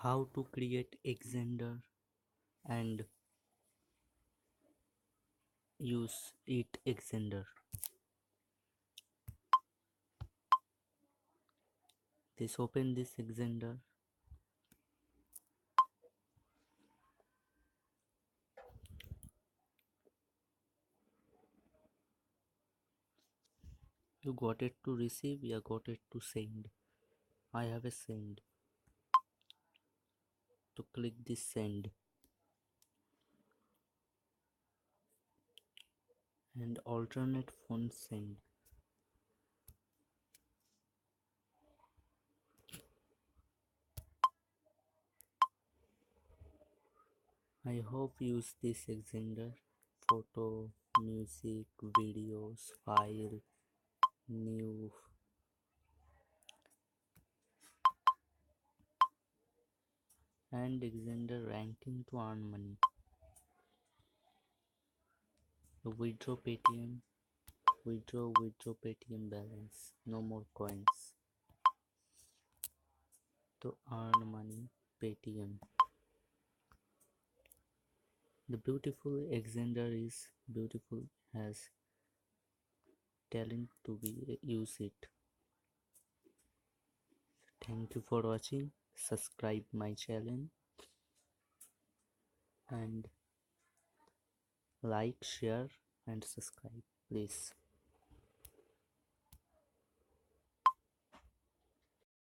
How to create xender and use it xender. This open this xender. You got it to receive, you got it to send. I have a send. To click this send and alternate font send. I hope use this xender. Photo, music, videos, file, new, and xender ranking to earn money. Withdraw Paytm, withdraw Paytm balance. No more coins. To earn money, Paytm. The beautiful xender is beautiful, has talent to be use it. Thank you for watching. Subscribe my channel and like, share and subscribe please.